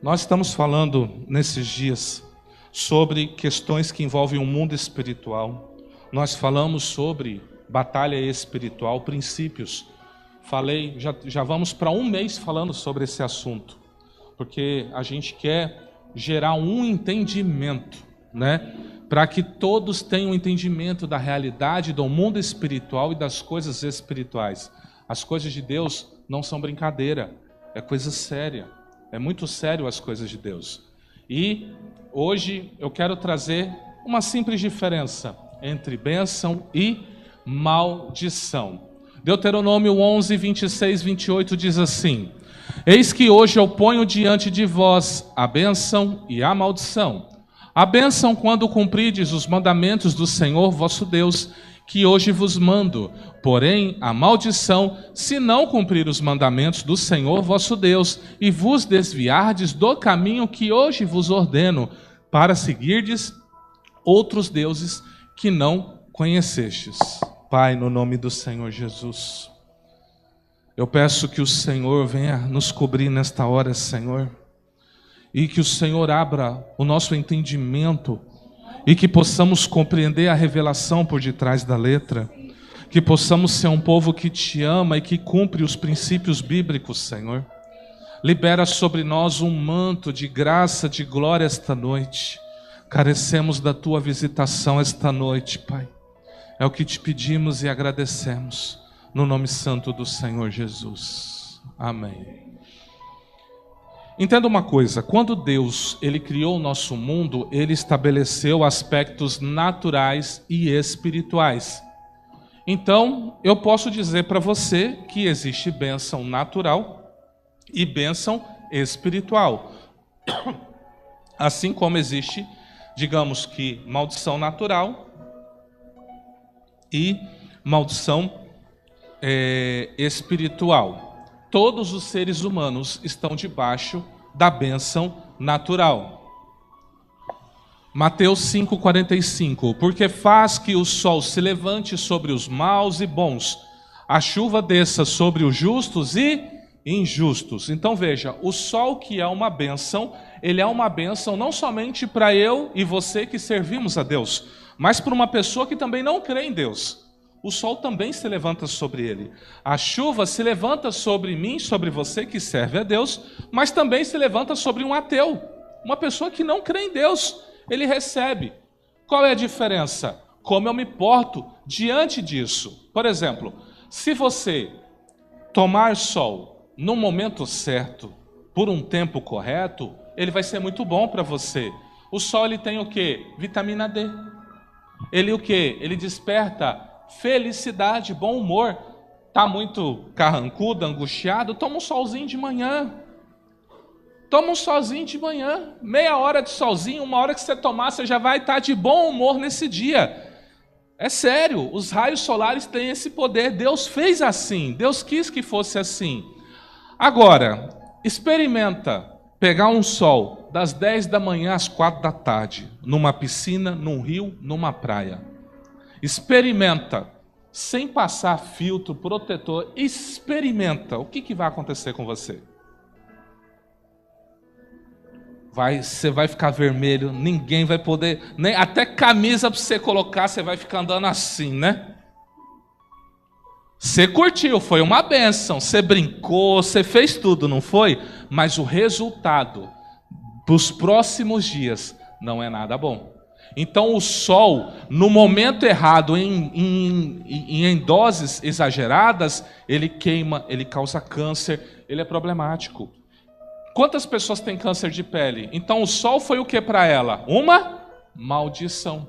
Nós estamos falando nesses dias sobre questões que envolvem o mundo espiritual. Nós falamos sobre batalha espiritual, princípios. Falei, já vamos para um mês falando sobre esse assunto, porque a gente quer gerar um entendimento, né? Para que todos tenham entendimento da realidade do mundo espiritual e das coisas espirituais. As coisas de Deus não são brincadeira, é coisa séria. É muito sério as coisas de Deus. E hoje eu quero trazer uma simples diferença entre bênção e maldição. Deuteronômio 11, 26, 28 diz assim: Eis que hoje eu ponho diante de vós a bênção e a maldição. A bênção quando cumprides os mandamentos do Senhor vosso Deus, que hoje vos mando. Porém, a maldição, se não cumprir os mandamentos do Senhor vosso Deus, e vos desviardes do caminho que hoje vos ordeno, para seguirdes outros deuses que não conhecestes. Pai, no nome do Senhor Jesus, eu peço que o Senhor venha nos cobrir nesta hora, Senhor, e que o Senhor abra o nosso entendimento, e que possamos compreender a revelação por detrás da letra, que possamos ser um povo que te ama e que cumpre os princípios bíblicos, Senhor. Libera sobre nós um manto de graça, de glória esta noite. Carecemos da tua visitação esta noite, Pai. É o que te pedimos e agradecemos, no nome santo do Senhor Jesus. Amém. Entenda uma coisa, quando Deus ele criou o nosso mundo, ele estabeleceu aspectos naturais e espirituais. Então, eu posso dizer para você que existe bênção natural e bênção espiritual. Assim como existe, digamos que, maldição natural e maldição espiritual. Todos os seres humanos estão debaixo da bênção natural. Mateus 5,45. Porque faz que o sol se levante sobre os maus e bons, a chuva desça sobre os justos e injustos. Então veja, o sol que é uma bênção, ele é uma bênção não somente para eu e você que servimos a Deus, mas para uma pessoa que também não crê em Deus. O sol também se levanta sobre ele. A chuva se levanta sobre mim, sobre você que serve a Deus, mas também se levanta sobre um ateu, uma pessoa que não crê em Deus. Ele recebe. Qual é a diferença? Como eu me porto diante disso. Por exemplo, se você tomar sol no momento certo, por um tempo correto, ele vai ser muito bom para você. O sol ele tem o quê? Vitamina D. Ele o quê? Ele desperta felicidade, bom humor. Está muito carrancudo, angustiado? Toma um solzinho de manhã. Toma um solzinho de manhã. Meia hora de solzinho, uma hora que você tomar, você já vai estar de bom humor nesse dia. É sério, os raios solares têm esse poder. Deus fez assim, Deus quis que fosse assim. Agora, experimenta pegar um sol das 10 da manhã às 4 da tarde, numa piscina, num rio, numa praia. Experimenta, sem passar filtro, protetor, experimenta. O que vai acontecer com você? Você vai ficar vermelho, ninguém vai poder, nem até camisa para você colocar, você vai ficar andando assim, né? Você curtiu, foi uma bênção, você brincou, você fez tudo, não foi? Mas o resultado para os próximos dias não é nada bom. Então o sol, no momento errado, em doses exageradas, ele queima, ele causa câncer, ele é problemático. Quantas pessoas têm câncer de pele? Então o sol foi o que para ela? Uma maldição.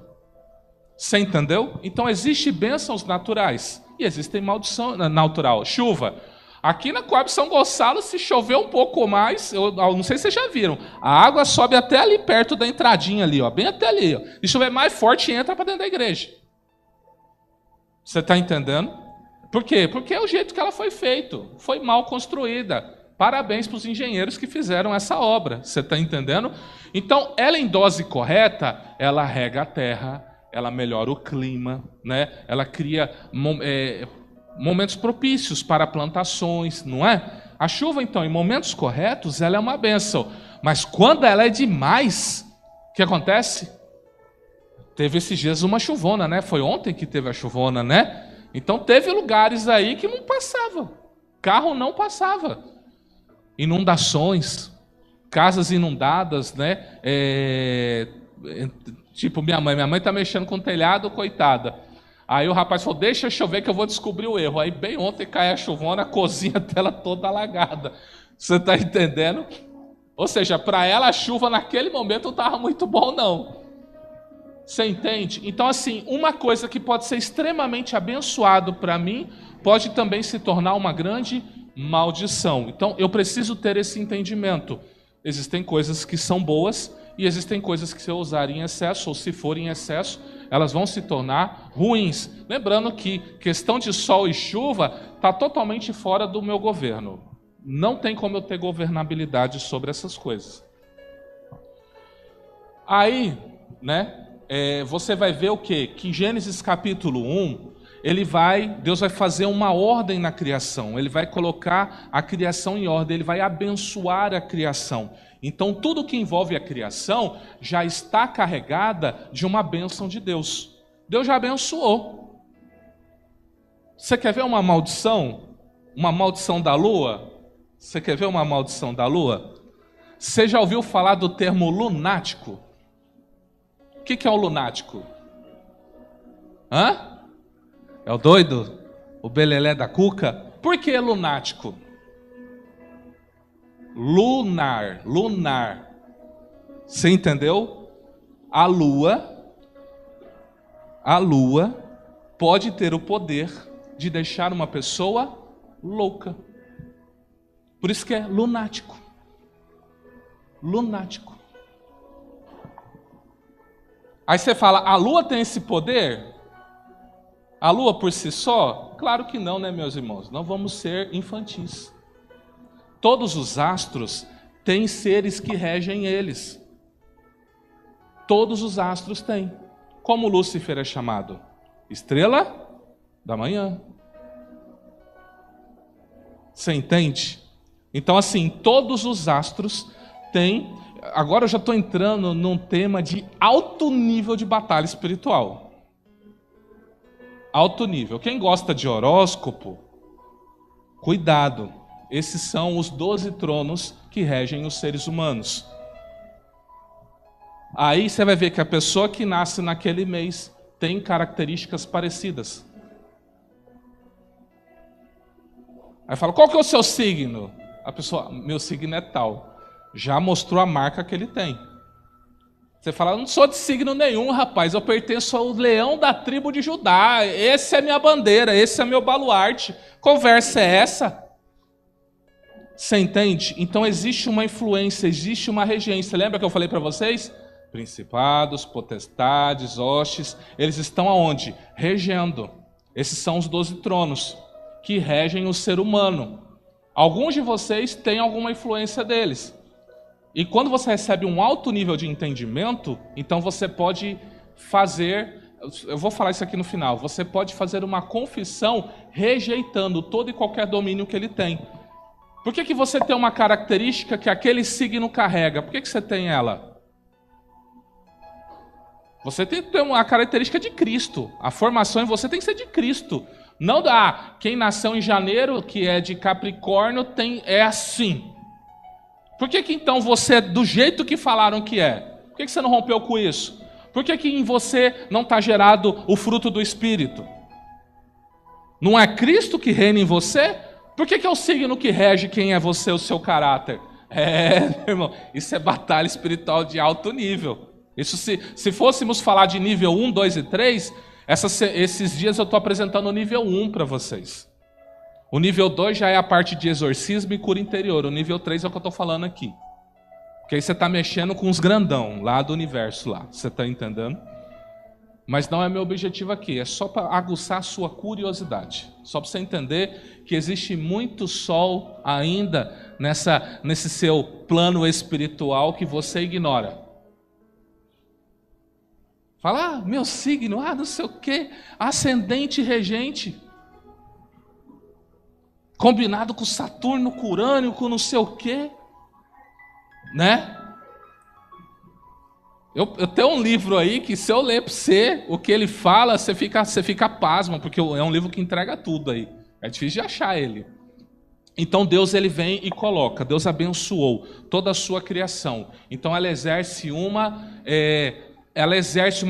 Você entendeu? Então existem bênçãos naturais e existem maldição natural. Chuva. Aqui na Coab São Gonçalo, se chover um pouco mais, eu não sei se vocês já viram, a água sobe até ali perto da entradinha ali, ó, bem até ali. Ó. Se chover mais forte, entra para dentro da igreja. Você está entendendo? Por quê? Porque é o jeito que ela foi feita, foi mal construída. Parabéns para os engenheiros que fizeram essa obra. Você está entendendo? Então, ela em dose correta, ela rega a terra, ela melhora o clima, né? Ela cria momentos propícios para plantações, não é? A chuva, então, em momentos corretos, ela é uma bênção. Mas quando ela é demais, o que acontece? Teve esses dias uma chuvona, né? Foi ontem que teve a chuvona, né? Então teve lugares aí que não passava. Carro não passava. Inundações, casas inundadas, né? Tipo, minha mãe tá mexendo com o telhado, coitada. Aí o rapaz falou, deixa eu chover que eu vou descobrir o erro. Aí bem ontem cai a chuvona, a cozinha dela toda alagada. Você tá entendendo? Ou seja, para ela a chuva naquele momento não estava muito bom, não. Você entende? Então, assim, uma coisa que pode ser extremamente abençoado para mim, pode também se tornar uma grande maldição. Então, eu preciso ter esse entendimento. Existem coisas que são boas e existem coisas que, se eu usar em excesso, ou se for em excesso, elas vão se tornar ruins. Lembrando que questão de sol e chuva está totalmente fora do meu governo. Não tem como eu ter governabilidade sobre essas coisas. Aí, né, você vai ver o quê? Que em Gênesis capítulo 1, Deus vai fazer uma ordem na criação. Ele vai colocar a criação em ordem, ele vai abençoar a criação. Então, tudo que envolve a criação já está carregada de uma bênção de Deus. Deus já abençoou. Você quer ver uma maldição? Uma maldição da lua? Você quer ver uma maldição da lua? Você já ouviu falar do termo lunático? O que é o lunático? Hã? É o doido? O belelé da cuca? Por que lunático? Lunar. Você entendeu? A lua pode ter o poder de deixar uma pessoa louca. Por isso que é lunático. Lunático. Aí você fala, a lua tem esse poder? A lua por si só? Claro que não, né, meus irmãos? Não vamos ser infantis. Todos os astros têm seres que regem eles. Todos os astros têm. Como Lúcifer é chamado? Estrela da manhã. Você entende? Então, assim, todos os astros têm... Agora eu já estou entrando num tema de alto nível de batalha espiritual. Alto nível. Quem gosta de horóscopo, cuidado. Esses são os 12 tronos que regem os seres humanos. Aí você vai ver que a pessoa que nasce naquele mês tem características parecidas. Aí fala, qual que é o seu signo? A pessoa, meu signo é tal. Já mostrou a marca que ele tem. Você fala, eu não sou de signo nenhum, rapaz. Eu pertenço ao leão da tribo de Judá. Esse é minha bandeira, esse é meu baluarte. Conversa é essa? Você entende? Então existe uma influência, existe uma regência. Lembra que eu falei para vocês? Principados, potestades, hostes, eles estão aonde? Regendo. Esses são os 12 tronos que regem o ser humano. Alguns de vocês têm alguma influência deles. E quando você recebe um alto nível de entendimento, então você pode fazer, eu vou falar isso aqui no final, você pode fazer uma confissão rejeitando todo e qualquer domínio que ele tem. Por que você tem uma característica que aquele signo carrega? Por que você tem ela? Você tem que ter uma característica de Cristo. A formação em você tem que ser de Cristo. Não quem nasceu em janeiro, que é de Capricórnio, é assim. Por que então você é do jeito que falaram que é? Por que você não rompeu com isso? Por que em você não está gerado o fruto do Espírito? Não é Cristo que reina em você? Por que é o signo que rege quem é você, o seu caráter? Meu irmão, isso é batalha espiritual de alto nível. Isso se fôssemos falar de nível 1, 2 e 3, esses dias eu estou apresentando o nível 1 para vocês. O nível 2 já é a parte de exorcismo e cura interior. O nível 3 é o que eu estou falando aqui. Porque aí você está mexendo com os grandão lá do universo lá. Você está entendendo? Mas não é meu objetivo aqui. É só para aguçar a sua curiosidade. Só para você entender que existe muito sol ainda nesse seu plano espiritual que você ignora. Fala, meu signo, não sei o quê, ascendente e regente. combinado com Saturno, com Urânio, com não sei o quê, né? Eu tenho um livro aí que, se eu ler para você o que ele fala, você fica pasma, porque é um livro que entrega tudo aí. É difícil de achar ele. Então Deus, ele vem e coloca. Deus abençoou toda a sua criação. Então ela exerce uma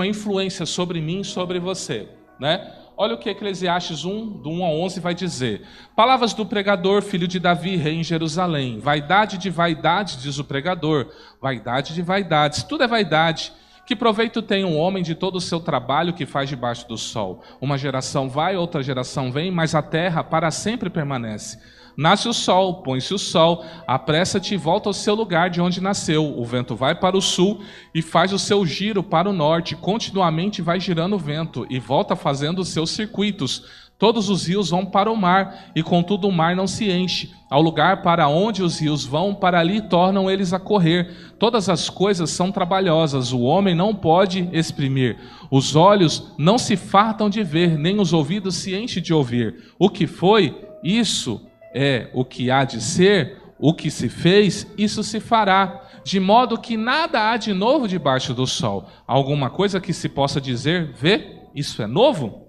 influência sobre mim e sobre você, né? Olha o que Eclesiastes 1, do 1 a 11 vai dizer. Palavras do pregador, filho de Davi, rei em Jerusalém. Vaidade de vaidade, diz o pregador. Vaidade de vaidades, tudo é vaidade. Que proveito tem um homem de todo o seu trabalho que faz debaixo do sol? Uma geração vai, outra geração vem, mas a terra para sempre permanece. Nasce o sol, põe-se o sol, apressa-te e volta ao seu lugar de onde nasceu. O vento vai para o sul e faz o seu giro para o norte. Continuamente vai girando o vento e volta fazendo os seus circuitos. Todos os rios vão para o mar, e contudo o mar não se enche. Ao lugar para onde os rios vão, para ali tornam eles a correr. Todas as coisas são trabalhosas, o homem não pode exprimir. Os olhos não se fartam de ver, nem os ouvidos se enchem de ouvir. O que foi, isso é o que há de ser, o que se fez, isso se fará. De modo que nada há de novo debaixo do sol. Alguma coisa que se possa dizer, vê, isso é novo?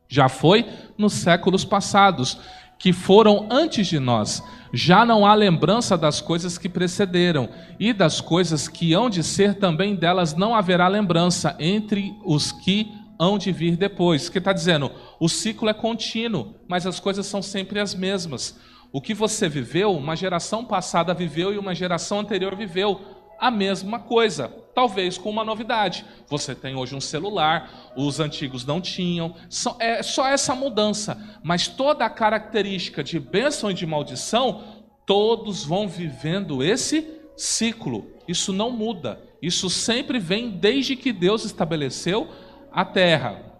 Já foi nos séculos passados, que foram antes de nós. Já não há lembrança das coisas que precederam, e das coisas que hão de ser também delas não haverá lembrança entre os que hão de vir depois. Que está dizendo, o ciclo é contínuo, mas as coisas são sempre as mesmas. O que você viveu, uma geração passada viveu e uma geração anterior viveu a mesma coisa, talvez com uma novidade. Você tem hoje um celular, os antigos não tinham, é só essa mudança, mas toda a característica de bênção e de maldição, todos vão vivendo esse ciclo. Isso não muda, isso sempre vem desde que Deus estabeleceu a terra.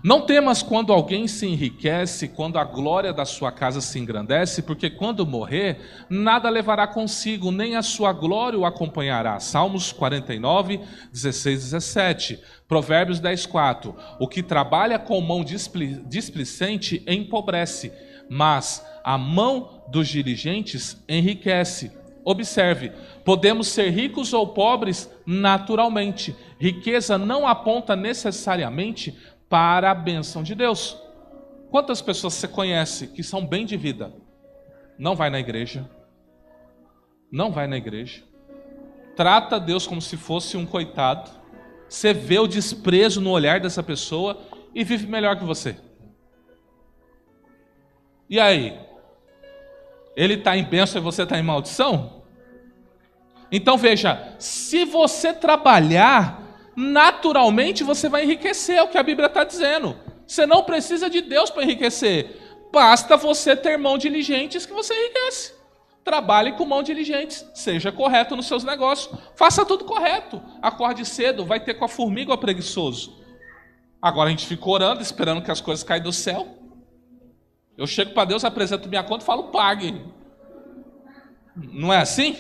Não temas quando alguém se enriquece, quando a glória da sua casa se engrandece, porque quando morrer, nada levará consigo, nem a sua glória o acompanhará. Salmos 49, 16, 17. Provérbios 10, 4. O que trabalha com mão displicente empobrece, mas a mão dos diligentes enriquece. Observe, podemos ser ricos ou pobres naturalmente. Riqueza não aponta necessariamente para a bênção de Deus. Quantas pessoas você conhece que são bem de vida? Não vai na igreja. Não vai na igreja. Trata Deus como se fosse um coitado. Você vê o desprezo no olhar dessa pessoa e vive melhor que você. E aí? Ele está em bênção e você está em maldição? Então veja, se você trabalhar, naturalmente você vai enriquecer, é o que a Bíblia está dizendo. Você não precisa de Deus para enriquecer. Basta você ter mãos diligentes que você enriquece. Trabalhe com mãos diligentes. Seja correto nos seus negócios. Faça tudo correto. Acorde cedo, vai ter com a formiga ou a preguiçoso. Agora a gente fica orando, esperando que as coisas caem do céu. Eu chego para Deus, apresento minha conta e falo, pague. Não é assim?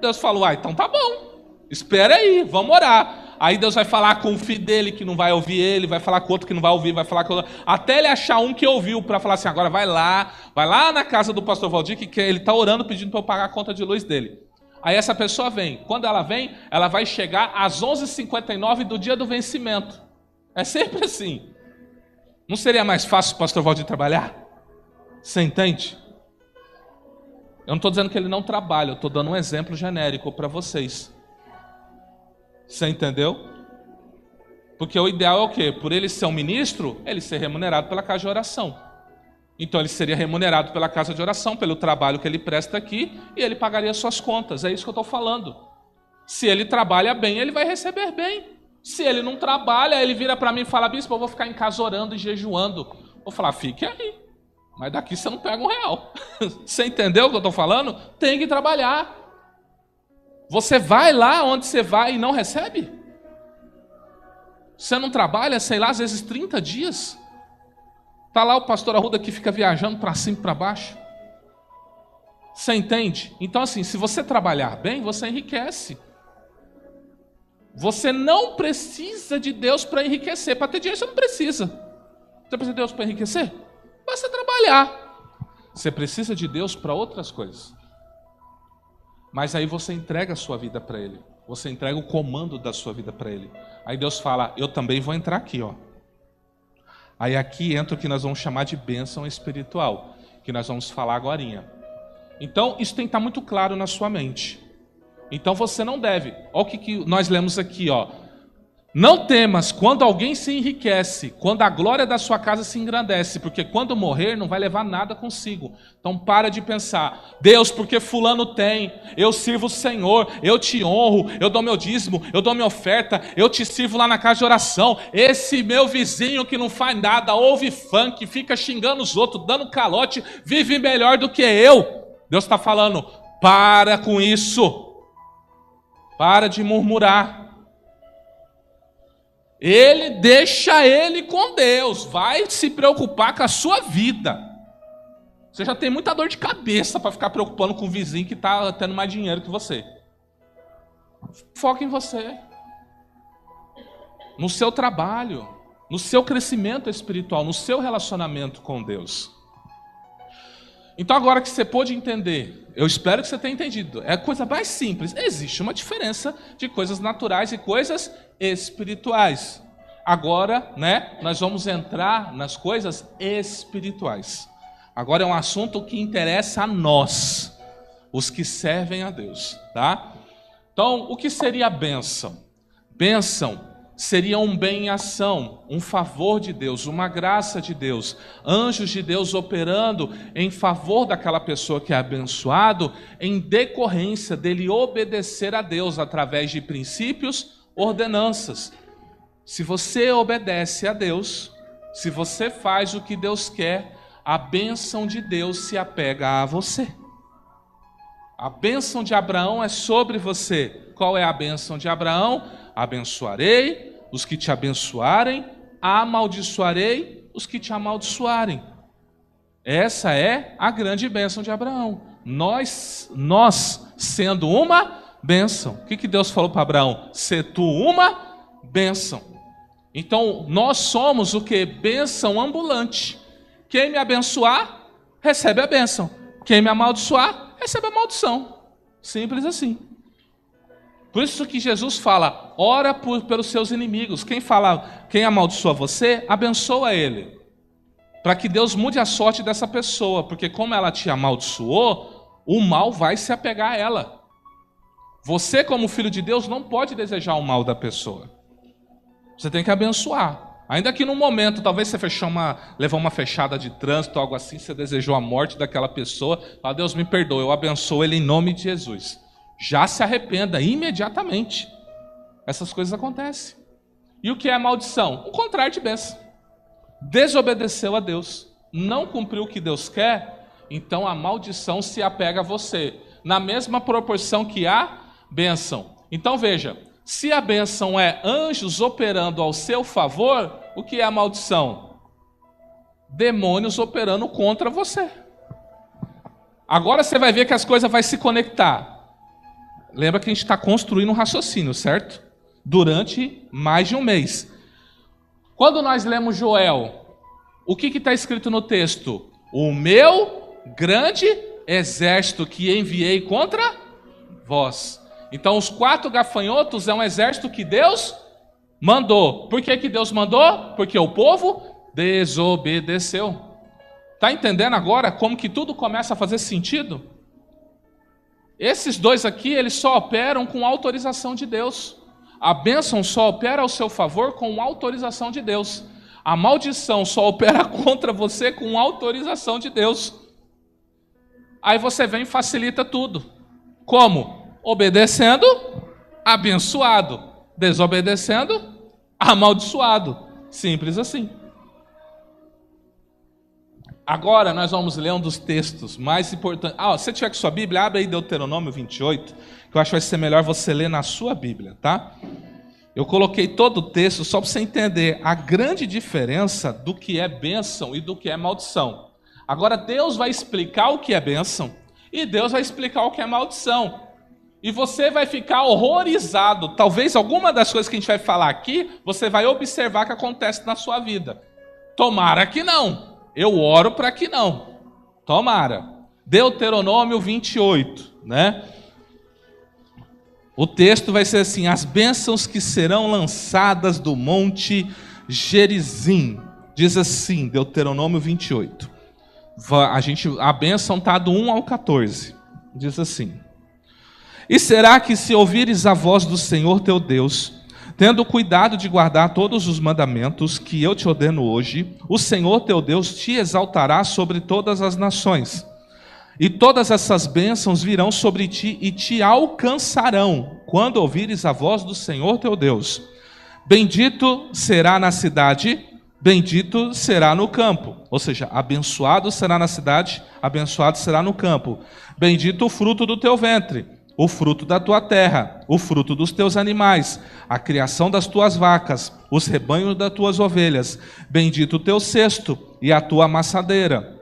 Deus falou, então tá bom. Espera aí, vamos orar. Aí Deus vai falar com o filho dele que não vai ouvir ele, vai falar com outro que não vai ouvir, vai falar com outro, até ele achar um que ouviu para falar assim, agora vai lá na casa do pastor Valdir, que ele está orando pedindo para eu pagar a conta de luz dele. Aí essa pessoa vem. Quando ela vem, ela vai chegar às 11h59 do dia do vencimento. É sempre assim. Não seria mais fácil o pastor Valdir trabalhar? Você entende? Eu não estou dizendo que ele não trabalha, eu estou dando um exemplo genérico para vocês. Você entendeu? Porque o ideal é o quê? Por ele ser um ministro, ele ser remunerado pela casa de oração. Então ele seria remunerado pela casa de oração, pelo trabalho que ele presta aqui, e ele pagaria suas contas. É isso que eu estou falando. Se ele trabalha bem, ele vai receber bem. Se ele não trabalha, ele vira para mim e fala, bispo, eu vou ficar em casa orando e jejuando. Vou falar, fique aí. Mas daqui você não pega R$1. Você entendeu o que eu estou falando? Tem que trabalhar. Você vai lá onde você vai e não recebe? Você não trabalha, sei lá, às vezes 30 dias? Está lá o pastor Arruda que fica viajando para cima e para baixo. Você entende? Então assim, se você trabalhar bem, você enriquece. Você não precisa de Deus para enriquecer. Para ter dinheiro você não precisa. Você precisa de Deus para enriquecer? Basta trabalhar. Você precisa de Deus para outras coisas. Mas aí você entrega a sua vida para Ele. Você entrega o comando da sua vida para Ele. Aí Deus fala, eu também vou entrar aqui, ó. Aí aqui entra o que nós vamos chamar de bênção espiritual, que nós vamos falar agorinha. Então, isso tem que estar muito claro na sua mente. Então você não deve. Olha o que nós lemos aqui, ó. Não temas quando alguém se enriquece, quando a glória da sua casa se engrandece, porque quando morrer não vai levar nada consigo. Então para de pensar, Deus, porque fulano tem, eu sirvo o Senhor, eu te honro, eu dou meu dízimo, eu dou minha oferta, eu te sirvo lá na casa de oração. Esse meu vizinho que não faz nada, ouve funk, fica xingando os outros, dando calote, vive melhor do que eu. Deus está falando, para com isso, para de murmurar. Deixa ele com Deus, vai se preocupar com a sua vida. Você já tem muita dor de cabeça para ficar preocupando com o vizinho que está tendo mais dinheiro que você. Foca em você, no seu trabalho, no seu crescimento espiritual, no seu relacionamento com Deus. Então agora que você pôde entender, eu espero que você tenha entendido, é a coisa mais simples. Existe uma diferença de coisas naturais e coisas espirituais. Agora, nós vamos entrar nas coisas espirituais. Agora é um assunto que interessa a nós, os que servem a Deus, tá? Então, o que seria a bênção? Bênção seria um bem em ação, um favor de Deus, uma graça de Deus, anjos de Deus operando em favor daquela pessoa que é abençoado, em decorrência dele obedecer a Deus através de princípios, ordenanças. Se você obedece a Deus, se você faz o que Deus quer, a bênção de Deus se apega a você. A bênção de Abraão é sobre você. Qual é a bênção de Abraão? Abençoarei os que te abençoarem, amaldiçoarei os que te amaldiçoarem. Essa é a grande bênção de Abraão. Nós sendo uma bênção. O que Deus falou para Abraão? Sê tu uma bênção. Então, nós somos o que? Bênção ambulante. Quem me abençoar, recebe a bênção. Quem me amaldiçoar, recebe a maldição. Simples assim. Por isso que Jesus fala, ora pelos seus inimigos. Quem amaldiçoa você, abençoa ele. Para que Deus mude a sorte dessa pessoa. Porque como ela te amaldiçoou, o mal vai se apegar a ela. Você, como filho de Deus, não pode desejar o mal da pessoa. Você tem que abençoar. Ainda que num momento, talvez você levou uma fechada de trânsito, algo assim, você desejou a morte daquela pessoa, fala, Deus me perdoe, eu abençoo ele em nome de Jesus. Já se arrependa imediatamente. Essas coisas acontecem. E o que é maldição? O contrário de bênção. Desobedeceu a Deus, não cumpriu o que Deus quer, então a maldição se apega a você, na mesma proporção que a bênção. Então veja, se a bênção é anjos operando ao seu favor, o que é a maldição? Demônios operando contra você. Agora você vai ver que as coisas vão se conectar. Lembra que a gente está construindo um raciocínio, certo? Durante mais de um mês. Quando nós lemos Joel, o que está escrito no texto? O meu grande exército que enviei contra vós. Então os 4 gafanhotos é um exército que Deus mandou. Por que Deus mandou? Porque o povo desobedeceu. Está entendendo agora como que tudo começa a fazer sentido? Esses dois aqui, eles só operam com autorização de Deus. A bênção só opera ao seu favor com autorização de Deus. A maldição só opera contra você com autorização de Deus. Aí você vem e facilita tudo. Como? Obedecendo, abençoado. Desobedecendo, amaldiçoado. Simples assim. Agora nós vamos ler um dos textos mais importantes. Se você tiver com sua Bíblia, abre aí Deuteronômio 28, que eu acho que vai ser melhor você ler na sua Bíblia, tá? Eu coloquei todo o texto só para você entender a grande diferença do que é bênção e do que é maldição. Agora Deus vai explicar o que é bênção e Deus vai explicar o que é maldição. E você vai ficar horrorizado. Talvez alguma das coisas que a gente vai falar aqui, você vai observar que acontece na sua vida. Tomara que não. Eu oro para que não. Tomara. Deuteronômio 28, né? O texto vai ser assim: as bênçãos que serão lançadas do monte Gerizim. Diz assim, Deuteronômio 28. A bênção está do 1 ao 14. Diz assim: e será que se ouvires a voz do Senhor teu Deus, tendo cuidado de guardar todos os mandamentos que eu te ordeno hoje, o Senhor teu Deus te exaltará sobre todas as nações. E todas essas bênçãos virão sobre ti e te alcançarão, quando ouvires a voz do Senhor teu Deus. Bendito será na cidade, bendito será no campo. Ou seja, abençoado será na cidade, abençoado será no campo. Bendito o fruto do teu ventre, o fruto da tua terra, o fruto dos teus animais, a criação das tuas vacas, os rebanhos das tuas ovelhas. Bendito o teu cesto e a tua amassadeira.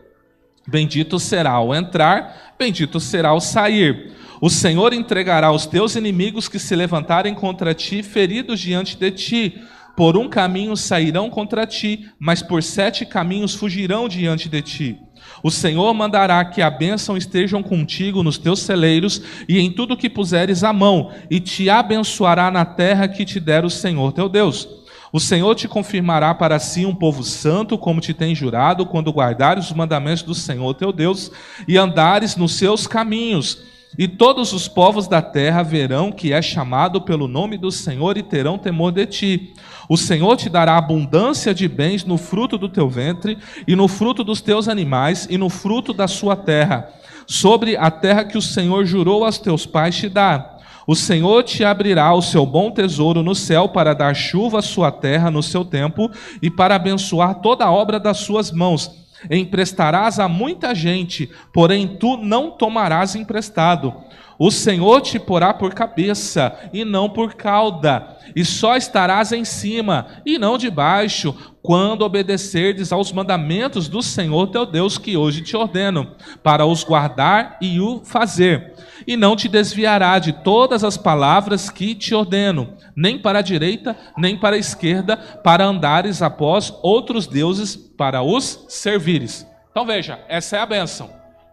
Bendito será o entrar, bendito será o sair. O Senhor entregará os teus inimigos que se levantarem contra ti, feridos diante de ti. Por um caminho sairão contra ti, mas por 7 caminhos fugirão diante de ti. O Senhor mandará que a bênção estejam contigo nos teus celeiros e em tudo que puseres a mão, e te abençoará na terra que te der o Senhor teu Deus. O Senhor te confirmará para si um povo santo, como te tem jurado, quando guardares os mandamentos do Senhor teu Deus e andares nos seus caminhos. E todos os povos da terra verão que é chamado pelo nome do Senhor e terão temor de ti. O Senhor te dará abundância de bens no fruto do teu ventre, e no fruto dos teus animais, e no fruto da sua terra, sobre a terra que o Senhor jurou aos teus pais te dar. O Senhor te abrirá o seu bom tesouro no céu para dar chuva à sua terra no seu tempo e para abençoar toda a obra das suas mãos. Emprestarás a muita gente, porém tu não tomarás emprestado. O Senhor te porá por cabeça e não por cauda, e só estarás em cima e não debaixo, quando obedecerdes aos mandamentos do Senhor teu Deus que hoje te ordeno, para os guardar e o fazer. E não te desviará de todas as palavras que te ordeno, nem para a direita, nem para a esquerda, para andares após outros deuses, para os servires. Então veja, essa é a bênção.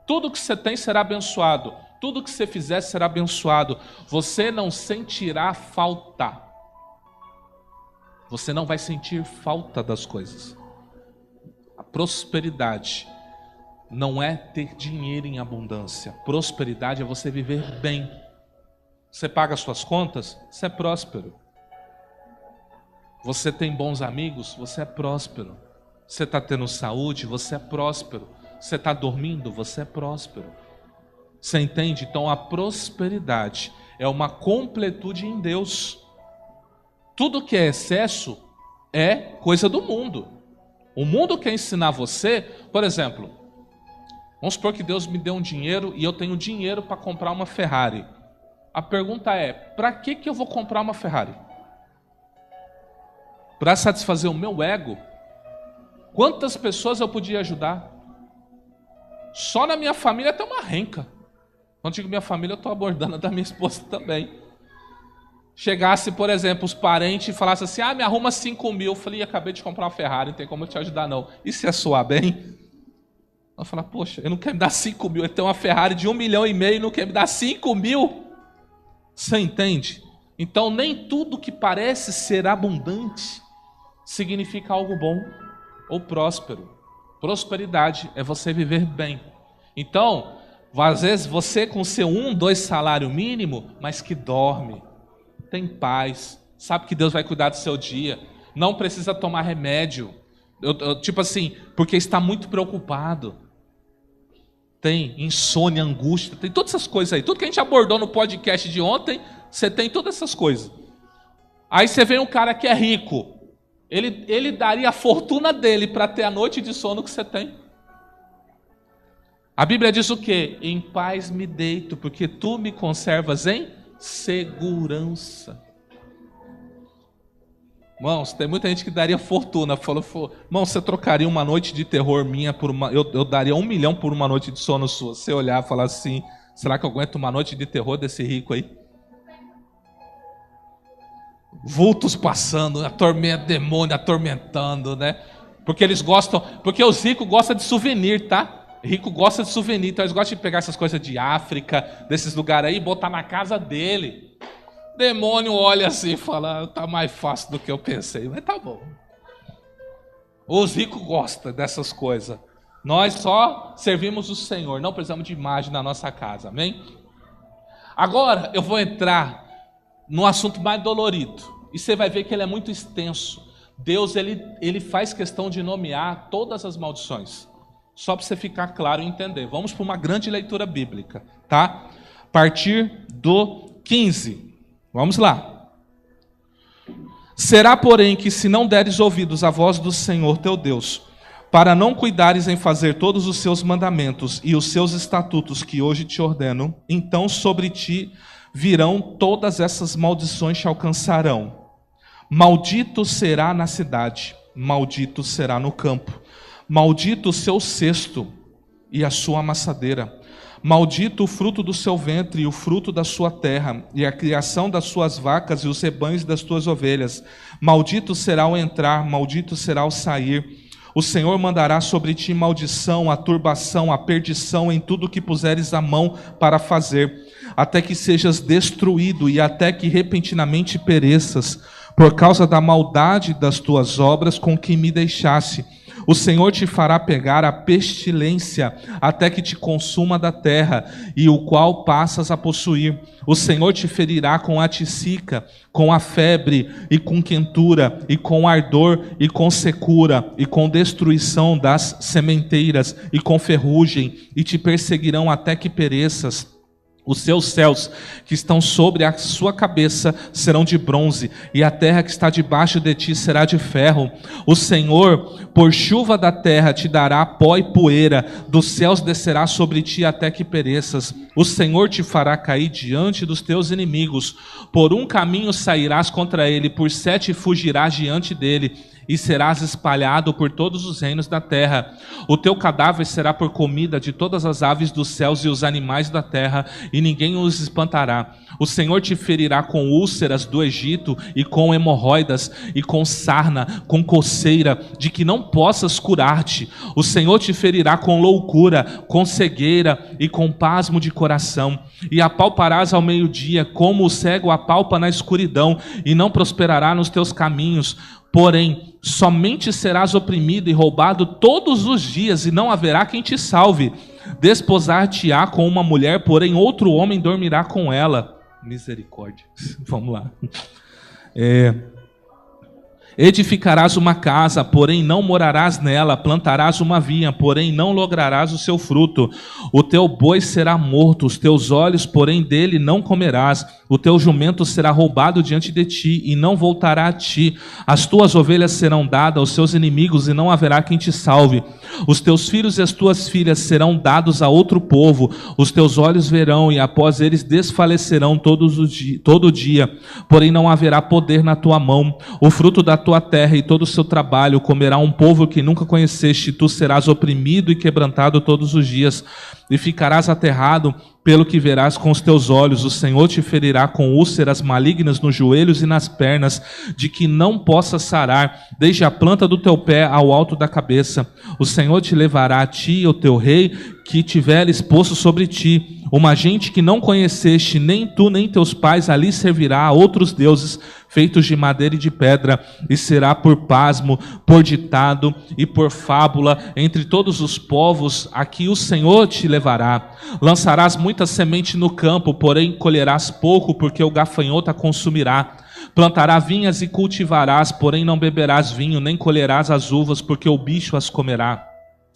Tudo que você tem será abençoado. Tudo que você fizer será abençoado. Você não sentirá falta. Você não vai sentir falta das coisas. A prosperidade não é ter dinheiro em abundância. Prosperidade é você viver bem. Você paga suas contas, você é próspero. Você tem bons amigos, você é próspero. Você está tendo saúde, você é próspero. Você está dormindo, você é próspero. Você entende? Então a prosperidade é uma completude em Deus. Tudo que é excesso é coisa do mundo. O mundo quer ensinar você, por exemplo, vamos supor que Deus me deu um dinheiro e eu tenho dinheiro para comprar uma Ferrari. A pergunta é, para que eu vou comprar uma Ferrari? Para satisfazer o meu ego? Quantas pessoas eu podia ajudar? Só na minha família tem uma renca. Quando digo minha família, eu estou abordando a da minha esposa também. Chegasse, por exemplo, os parentes e falassem assim, me arruma 5 mil. Eu falei, acabei de comprar uma Ferrari, não tem como eu te ajudar não. E se é soar bem? Eu falei, poxa, ele não quer me dar 5 mil, ele tem uma Ferrari de 1,5 milhão e não quer me dar 5 mil? Você entende? Então nem tudo que parece ser abundante significa algo bom ou próspero. Prosperidade é você viver bem. Então, às vezes você com seu 1, 2 salário mínimo, mas que dorme, tem paz, sabe que Deus vai cuidar do seu dia, não precisa tomar remédio, tipo assim, porque está muito preocupado, tem insônia, angústia, tem todas essas coisas aí, tudo que a gente abordou no podcast de ontem, você tem todas essas coisas. Aí você vê um cara que é rico, ele daria a fortuna dele para ter a noite de sono que você tem. A Bíblia diz o quê? Em paz me deito, porque tu me conservas em segurança. Irmãos, tem muita gente que daria fortuna. Falou, irmão, você trocaria uma noite de terror minha por uma... Eu daria 1 milhão por uma noite de sono sua. Você olhar e falar assim, será que eu aguento uma noite de terror desse rico aí? Vultos passando, demônio atormentando, né? Porque eles gostam, porque os ricos gostam de souvenir, tá? Rico gosta de souvenir, então eles gostam de pegar essas coisas de África, desses lugares aí, e botar na casa dele. Demônio olha assim e fala, tá mais fácil do que eu pensei, mas tá bom. Os ricos gostam dessas coisas. Nós só servimos o Senhor, não precisamos de imagem na nossa casa, amém? Agora eu vou entrar num assunto mais dolorido, e você vai ver que ele é muito extenso. Deus, ele faz questão de nomear todas as maldições, só para você ficar claro e entender. Vamos para uma grande leitura bíblica, tá? A partir do 15, vamos lá. Será, porém, que se não deres ouvidos à voz do Senhor teu Deus, para não cuidares em fazer todos os seus mandamentos e os seus estatutos que hoje te ordeno, então sobre ti virão todas essas maldições te alcançarão. Maldito será na cidade, maldito será no campo, maldito o seu cesto e a sua amassadeira, maldito o fruto do seu ventre e o fruto da sua terra, e a criação das suas vacas e os rebanhos das tuas ovelhas. Maldito será o entrar, maldito será o sair. O Senhor mandará sobre ti maldição, a turbação, a perdição em tudo que puseres a mão para fazer, até que sejas destruído e até que repentinamente pereças, por causa da maldade das tuas obras com que me deixaste. O Senhor te fará pegar a pestilência até que te consuma da terra, e o qual passas a possuir. O Senhor te ferirá com a tisica, com a febre, e com quentura, e com ardor, e com secura, e com destruição das sementeiras, e com ferrugem, e te perseguirão até que pereças. Os seus céus que estão sobre a sua cabeça serão de bronze, e a terra que está debaixo de ti será de ferro. O Senhor, por chuva da terra, te dará pó e poeira, dos céus descerá sobre ti até que pereças. O Senhor te fará cair diante dos teus inimigos. Por um caminho sairás contra ele, por 7 fugirás diante dele, e serás espalhado por todos os reinos da terra. O teu cadáver será por comida de todas as aves dos céus e os animais da terra, e ninguém os espantará. O Senhor te ferirá com úlceras do Egito, e com hemorroidas, e com sarna, com coceira, de que não possas curar-te. O Senhor te ferirá com loucura, com cegueira, e com pasmo de coração. E apalparás ao meio-dia, como o cego apalpa na escuridão, e não prosperará nos teus caminhos. Porém, somente serás oprimido e roubado todos os dias, e não haverá quem te salve. Desposar-te-á com uma mulher, porém outro homem dormirá com ela. Misericórdia. Vamos lá. Edificarás uma casa, porém não morarás nela. Plantarás uma vinha, porém não lograrás o seu fruto. O teu boi será morto, os teus olhos, porém dele não comerás. O teu jumento será roubado diante de ti, e não voltará a ti. As tuas ovelhas serão dadas aos seus inimigos, e não haverá quem te salve. Os teus filhos e as tuas filhas serão dados a outro povo. Os teus olhos verão, e após eles desfalecerão todo dia. Porém não haverá poder na tua mão. O fruto da tua terra e todo o seu trabalho comerá um povo que nunca conheceste. Tu serás oprimido e quebrantado todos os dias, e ficarás aterrado pelo que verás com os teus olhos. O Senhor te ferirá com úlceras malignas nos joelhos e nas pernas, de que não possas sarar, desde a planta do teu pé ao alto da cabeça. O Senhor te levará a ti e o teu rei, que tiveres posto sobre ti. Uma gente que não conheceste, nem tu nem teus pais, ali servirá a outros deuses, feitos de madeira e de pedra, e será por pasmo, por ditado e por fábula entre todos os povos a que o Senhor te levará. Lançarás muita semente no campo, porém colherás pouco, porque o gafanhoto a consumirá. Plantará vinhas e cultivarás, porém não beberás vinho, nem colherás as uvas, porque o bicho as comerá.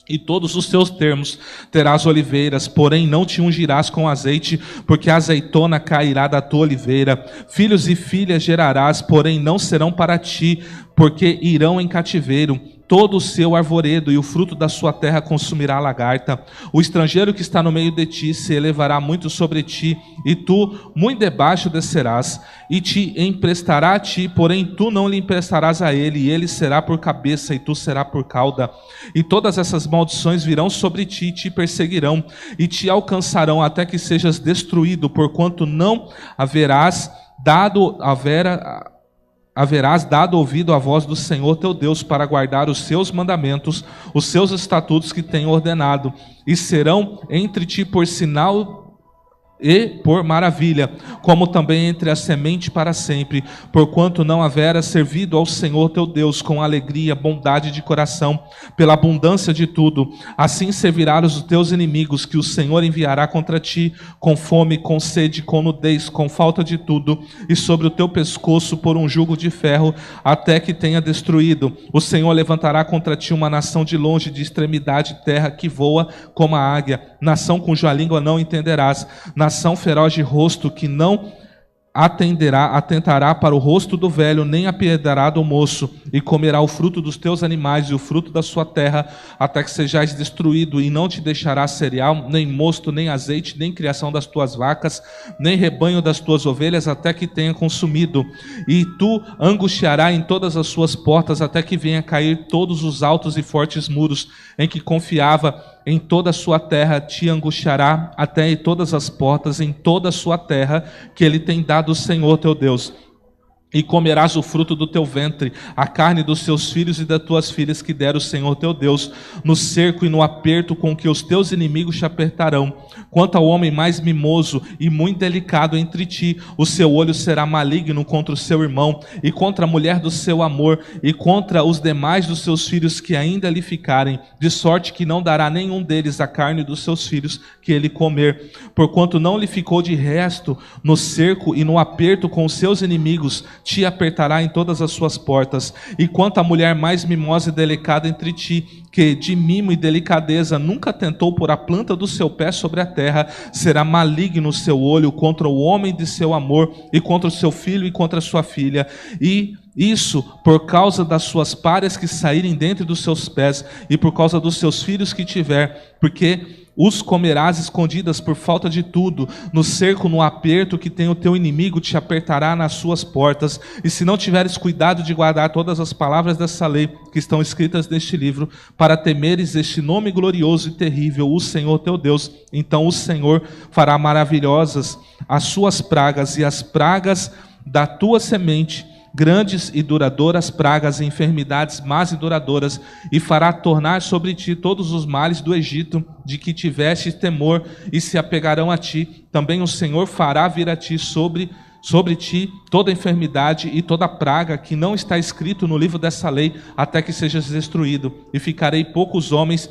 E todos os teus termos terás oliveiras, porém não te ungirás com azeite, porque a azeitona cairá da tua oliveira. Filhos e filhas gerarás, porém não serão para ti, porque irão em cativeiro. Todo o seu arvoredo e o fruto da sua terra consumirá a lagarta. O estrangeiro que está no meio de ti se elevará muito sobre ti, e tu muito debaixo descerás, e te emprestará a ti, porém tu não lhe emprestarás a ele, e ele será por cabeça, e tu será por cauda. E todas essas maldições virão sobre ti, e te perseguirão, e te alcançarão até que sejas destruído, porquanto não haverás dado haverás dado ouvido à voz do Senhor teu Deus para guardar os seus mandamentos, os seus estatutos que tenho ordenado, e serão entre ti por sinal e por maravilha, como também entre a semente para sempre, porquanto não haverás servido ao Senhor teu Deus com alegria, bondade de coração, pela abundância de tudo. Assim servirás os teus inimigos, que o Senhor enviará contra ti, com fome, com sede, com nudez, com falta de tudo, e sobre o teu pescoço por um jugo de ferro, até que tenha destruído. O Senhor levantará contra ti uma nação de longe, de extremidade, terra que voa como a águia, nação cuja língua não entenderás, nação feroz de rosto, que não atentará para o rosto do velho, nem apiedará do moço, e comerá o fruto dos teus animais e o fruto da sua terra, até que sejais destruído, e não te deixará cereal, nem mosto, nem azeite, nem criação das tuas vacas, nem rebanho das tuas ovelhas, até que tenha consumido. E tu angustiarás em todas as suas portas, até que venha cair todos os altos e fortes muros em que confiava. Em toda a sua terra te angustiará, até em todas as portas, em toda a sua terra, que ele tem dado o Senhor teu Deus. E comerás o fruto do teu ventre, a carne dos teus filhos e das tuas filhas que der o Senhor teu Deus, no cerco e no aperto com que os teus inimigos te apertarão. Quanto ao homem mais mimoso e muito delicado entre ti, o seu olho será maligno contra o seu irmão, e contra a mulher do seu amor, e contra os demais dos seus filhos que ainda lhe ficarem, de sorte que não dará nenhum deles a carne dos seus filhos que ele comer. Porquanto não lhe ficou de resto no cerco e no aperto com os seus inimigos, te apertará em todas as suas portas. E quanto à mulher mais mimosa e delicada entre ti, que de mimo e delicadeza nunca tentou pôr a planta do seu pé sobre a terra, será maligno o seu olho contra o homem de seu amor, e contra o seu filho e contra a sua filha. E isso por causa das suas páreas que saírem dentre dos seus pés, e por causa dos seus filhos que tiver, porque os comerás escondidas por falta de tudo, no cerco, no aperto que tem o teu inimigo, te apertará nas suas portas. E se não tiveres cuidado de guardar todas as palavras dessa lei que estão escritas neste livro, para temeres este nome glorioso e terrível, o Senhor teu Deus, então o Senhor fará maravilhosas as suas pragas e as pragas da tua semente, grandes e duradouras pragas e enfermidades más e duradouras, e fará tornar sobre ti todos os males do Egito, de que tiveste temor, e se apegarão a ti. Também o Senhor fará vir a ti sobre ti toda enfermidade e toda praga que não está escrito no livro dessa lei, até que sejas destruído. E ficarei poucos homens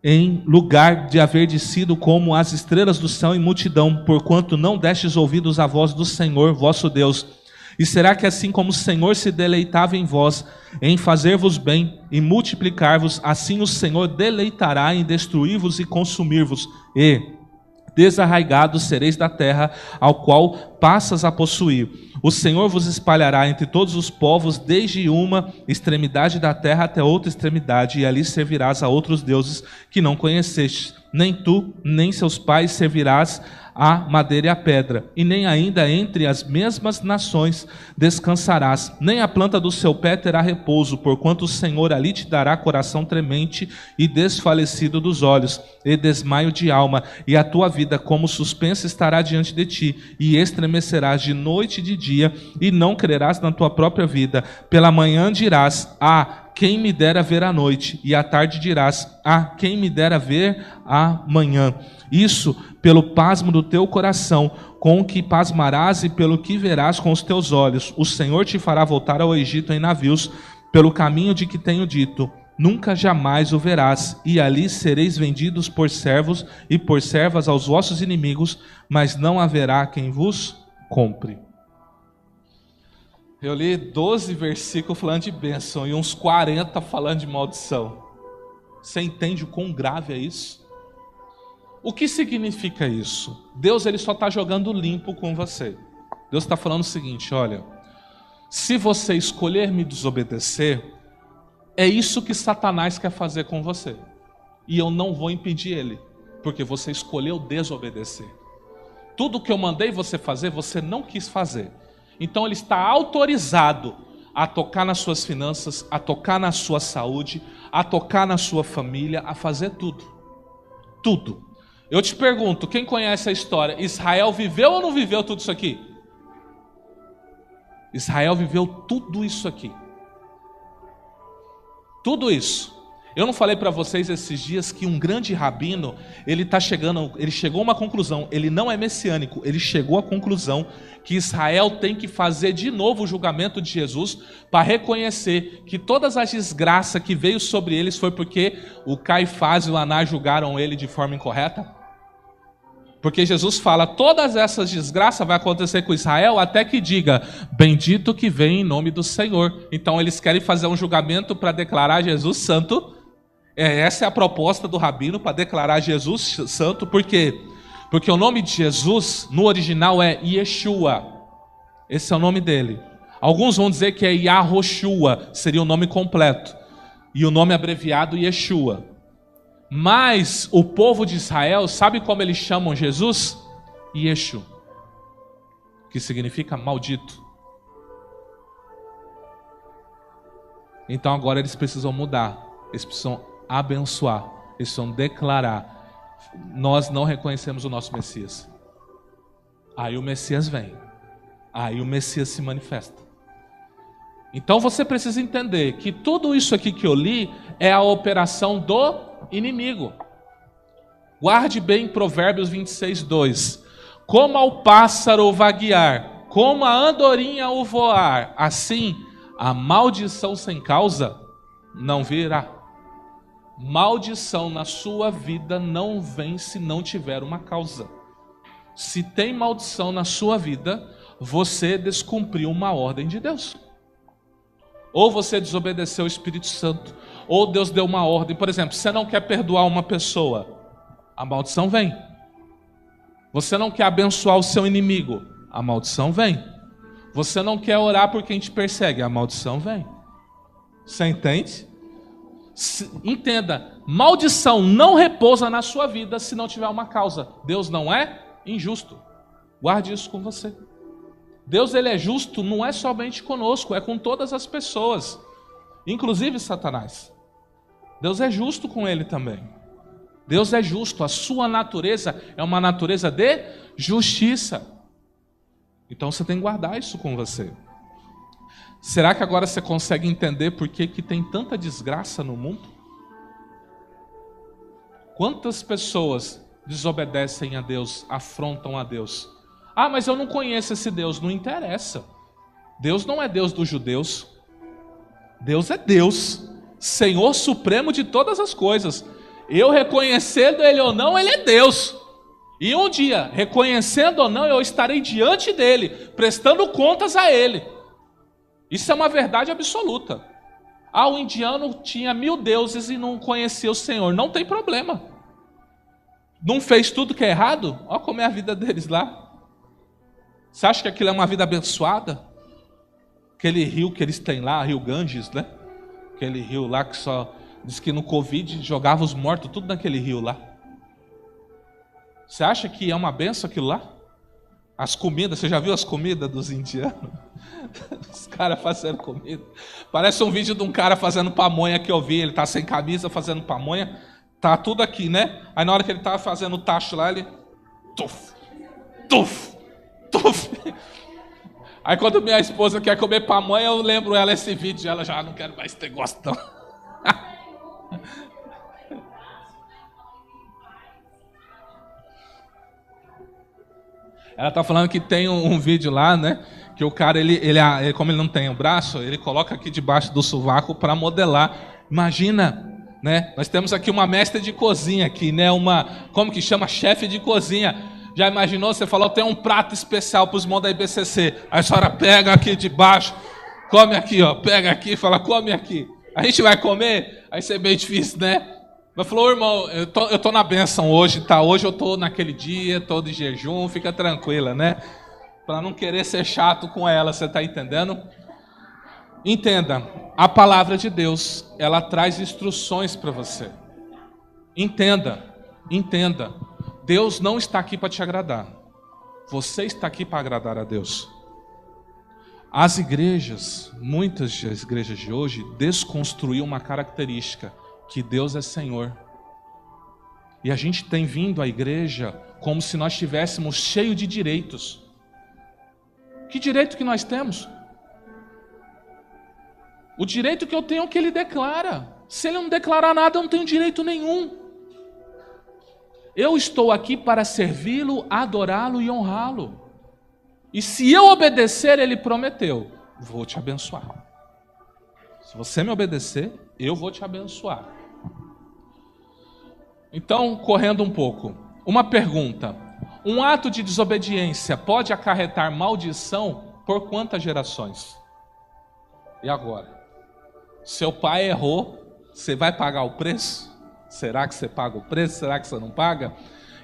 em lugar de haver descido como as estrelas do céu em multidão, porquanto não destes ouvidos à voz do Senhor vosso Deus. E será que assim como o Senhor se deleitava em vós, em fazer-vos bem e multiplicar-vos, assim o Senhor deleitará em destruir-vos e consumir-vos, e desarraigados sereis da terra, ao qual passas a possuir. O Senhor vos espalhará entre todos os povos, desde uma extremidade da terra até outra extremidade, e ali servirás a outros deuses que não conhecestes. Nem tu, nem seus pais servirás a madeira e a pedra, e nem ainda entre as mesmas nações descansarás, nem a planta do seu pé terá repouso, porquanto o Senhor ali te dará coração tremente e desfalecido dos olhos, e desmaio de alma, e a tua vida como suspensa estará diante de ti, e estremecerás de noite e de dia, e não crerás na tua própria vida. Pela manhã dirás: quem me dera ver a noite, e à tarde dirás: quem me dera ver a manhã. Isso pelo pasmo do teu coração, com o que pasmarás, e pelo que verás com os teus olhos. O Senhor te fará voltar ao Egito em navios, pelo caminho de que tenho dito. Nunca jamais o verás, e ali sereis vendidos por servos e por servas aos vossos inimigos, mas não haverá quem vos compre. Eu li 12 versículos falando de bênção e uns 40 falando de maldição. Você entende o quão grave é isso? O que significa isso? Deus ele só está jogando limpo com você. Deus está falando o seguinte: olha, se você escolher me desobedecer, é isso que Satanás quer fazer com você. E eu não vou impedir ele, porque você escolheu desobedecer. Tudo que eu mandei você fazer, você não quis fazer. Então ele está autorizado a tocar nas suas finanças, a tocar na sua saúde, a tocar na sua família, a fazer tudo. Tudo. Eu te pergunto, quem conhece a história, Israel viveu ou não viveu tudo isso aqui? Israel viveu tudo isso aqui. Tudo isso. Eu não falei para vocês esses dias que um grande rabino, ele chegou a uma conclusão, ele não é messiânico, ele chegou à conclusão que Israel tem que fazer de novo o julgamento de Jesus para reconhecer que todas as desgraças que veio sobre eles foi porque o Caifás e o Anás julgaram ele de forma incorreta. Porque Jesus fala, todas essas desgraças vai acontecer com Israel até que diga, bendito que vem em nome do Senhor. Então eles querem fazer um julgamento para declarar Jesus santo. Essa é a proposta do rabino, para declarar Jesus santo. Por quê? Porque o nome de Jesus no original é Yeshua. Esse é o nome dele. Alguns vão dizer que é Yahoshua, seria o nome completo. E o nome abreviado Yeshua. Mas o povo de Israel, sabe como eles chamam Jesus? Yeshu, que significa maldito. Então agora eles precisam mudar, eles precisam abençoar, eles precisam declarar: nós não reconhecemos o nosso Messias. Aí o Messias vem, aí o Messias se manifesta. Então você precisa entender que tudo isso aqui que eu li é a operação do inimigo. Guarde bem Provérbios 26, 2. Como ao pássaro vaguear, como a andorinha o voar, assim a maldição sem causa não virá. Maldição na sua vida não vem se não tiver uma causa. Se tem maldição na sua vida, você descumpriu uma ordem de Deus. Ou você desobedeceu o Espírito Santo, ou Deus deu uma ordem. Por exemplo, você não quer perdoar uma pessoa, a maldição vem. Você não quer abençoar o seu inimigo, a maldição vem. Você não quer orar por quem te persegue, a maldição vem. Você entende? Entenda, maldição não repousa na sua vida se não tiver uma causa. Deus não é injusto. Guarde isso com você. Deus, ele é justo, não é somente conosco, é com todas as pessoas, inclusive Satanás. Deus é justo com ele também. Deus é justo, a sua natureza é uma natureza de justiça. Então você tem que guardar isso com você. Será que agora você consegue entender por que tem tanta desgraça no mundo? Quantas pessoas desobedecem a Deus, afrontam a Deus? Ah, mas eu não conheço esse Deus. Não interessa. Deus não é Deus dos judeus. Deus é Deus, Senhor supremo de todas as coisas. Eu reconhecendo Ele ou não, Ele é Deus. E um dia, reconhecendo ou não, eu estarei diante dEle, prestando contas a Ele. Isso é uma verdade absoluta. Ah, o indiano tinha 1000 deuses e não conhecia o Senhor. Não tem problema. Não fez tudo que é errado? Olha como é a vida deles lá. Você acha que aquilo é uma vida abençoada? Aquele rio que eles têm lá, Rio Ganges, né? Aquele rio lá que só diz que no Covid jogava os mortos tudo naquele rio lá. Você acha que é uma benção aquilo lá? As comidas, você já viu as comidas dos indianos? Os caras fazendo comida. Parece um vídeo de um cara fazendo pamonha que eu vi. Ele tá sem camisa fazendo pamonha. Tá tudo aqui, né? Aí na hora que ele tava fazendo o tacho lá, ele... Tuf, tuf, tuf. Aí quando minha esposa quer comer pamonha, eu lembro ela esse vídeo. Ela já não quero mais ter gosto não. Ela tá falando que tem um vídeo lá, né? Que o cara, ele, como ele não tem o braço, ele coloca aqui debaixo do sovaco para modelar. Imagina, né? Nós temos aqui uma mestra de cozinha aqui, né? Como que chama? Chefe de cozinha. Já imaginou? Você falou, tem um prato especial para os irmãos da IBCC. Aí a senhora pega aqui de baixo, come aqui, ó. Pega aqui e fala, come aqui. A gente vai comer? Aí isso é bem difícil, né? Mas falou, irmão, eu tô na bênção hoje, tá? Hoje eu tô naquele dia, tô de jejum, fica tranquila, né? Para não querer ser chato com ela, você tá entendendo? Entenda, a palavra de Deus, ela traz instruções para você. Entenda. Deus não está aqui para te agradar. Você está aqui para agradar a Deus. As igrejas, muitas das igrejas de hoje, desconstruíram uma característica, que Deus é Senhor. E a gente tem vindo à igreja como se nós estivéssemos cheios de direitos. Que direito que nós temos? O direito que eu tenho é o que ele declara. Se ele não declarar nada, eu não tenho direito nenhum. Eu estou aqui para servi-lo, adorá-lo e honrá-lo. E se eu obedecer, ele prometeu, vou te abençoar. Se você me obedecer, eu vou te abençoar. Então, correndo um pouco, uma pergunta. Um ato de desobediência pode acarretar maldição por quantas gerações? E agora? Seu pai errou, você vai pagar o preço? Será que você paga o preço? Será que você não paga?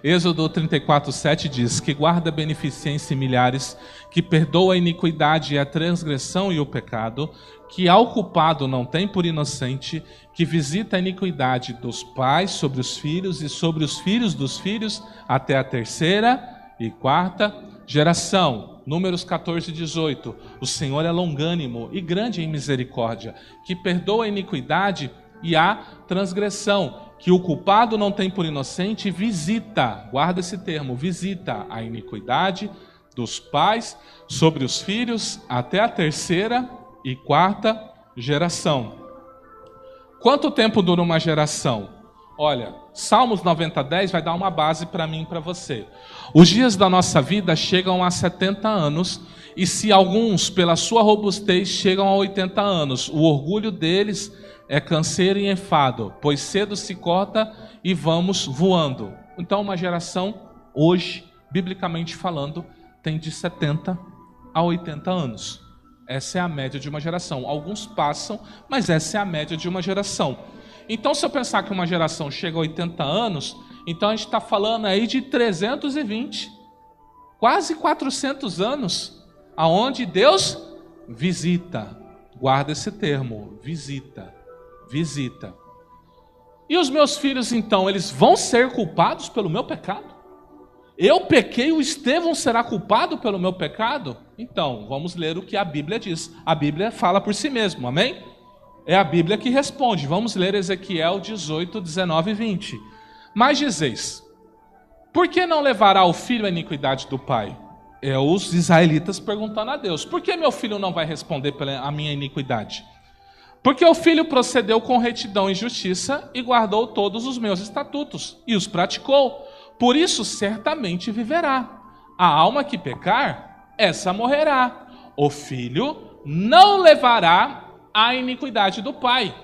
Êxodo 34:7 diz que guarda beneficência em milhares, que perdoa a iniquidade e a transgressão e o pecado, que ao culpado não tem por inocente, que visita a iniquidade dos pais sobre os filhos e sobre os filhos dos filhos até a terceira e quarta geração. Números 14:18. O Senhor é longânimo e grande em misericórdia, que perdoa a iniquidade e a transgressão, que o culpado não tem por inocente, visita, guarda esse termo, visita a iniquidade dos pais sobre os filhos até a terceira e quarta geração. Quanto tempo dura uma geração? Olha, Salmos 90:10 vai dar uma base para mim e para você. Os dias da nossa vida chegam a 70 anos, e se alguns, pela sua robustez, chegam a 80 anos, o orgulho deles é canseiro e enfado, pois cedo se corta e vamos voando. Então uma geração, hoje, biblicamente falando, tem de 70 a 80 anos. Essa é a média de uma geração. Alguns passam, mas essa é a média de uma geração. Então, se eu pensar que uma geração chega a 80 anos, então a gente está falando aí de 320, quase 400 anos, aonde Deus visita. Guarda esse termo, visita. Visita. E os meus filhos, então, eles vão ser culpados pelo meu pecado? Eu pequei, o Estevão será culpado pelo meu pecado? Então, vamos ler o que a Bíblia diz. A Bíblia fala por si mesma, amém? É a Bíblia que responde. Vamos ler Ezequiel 18, 19 e 20. Mas dizeis, por que não levará o filho a iniquidade do pai? É os israelitas perguntando a Deus, por que meu filho não vai responder pela minha iniquidade? Porque o filho procedeu com retidão e justiça e guardou todos os meus estatutos e os praticou. Por isso certamente viverá. A alma que pecar, essa morrerá. O filho não levará a iniquidade do pai,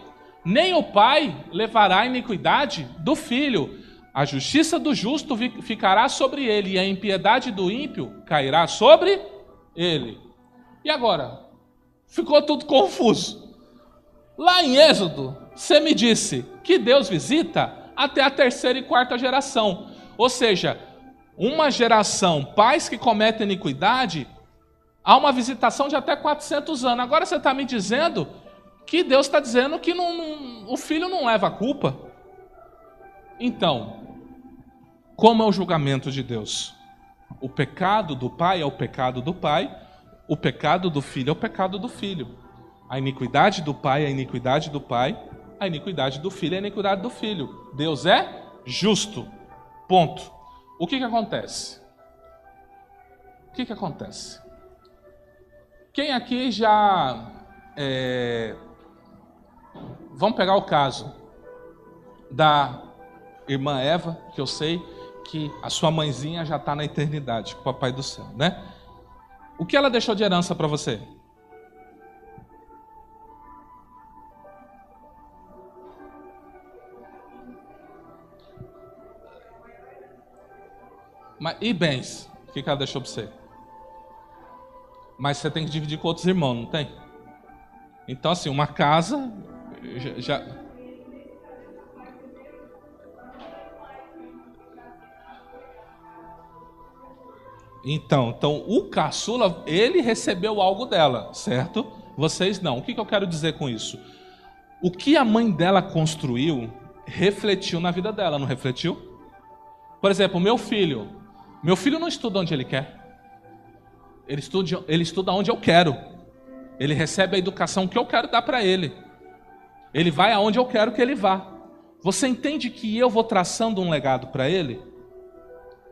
nem o pai levará a iniquidade do filho. A justiça do justo ficará sobre ele, e a impiedade do ímpio cairá sobre ele. E agora? Ficou tudo confuso. Lá em Êxodo, você me disse que Deus visita até a terceira e quarta geração. Ou seja, uma geração, pais que cometem iniquidade, há uma visitação de até 400 anos. Agora você está me dizendo que Deus está dizendo que o filho não leva a culpa. Então, como é o julgamento de Deus? O pecado do pai é o pecado do pai, o pecado do filho é o pecado do filho. A iniquidade do pai é a iniquidade do pai, a iniquidade do filho é a iniquidade do filho. Deus é justo. Ponto. O que acontece? O que acontece? Quem aqui já... Vamos pegar o caso da irmã Eva, que eu sei que a sua mãezinha já está na eternidade, com o Papai do Céu, né? O que ela deixou de herança para você? E bens? O que ela deixou para você? Mas você tem que dividir com outros irmãos, não tem? Então, assim, uma casa já... Então, o caçula, ele recebeu algo dela, certo? Vocês não. O que eu quero dizer com isso? O que a mãe dela construiu, refletiu na vida dela, não refletiu? Por exemplo, meu filho não estuda onde ele quer. Ele estuda onde eu quero. Ele recebe a educação que eu quero dar para ele. Ele vai aonde eu quero que ele vá. Você entende que eu vou traçando um legado para ele?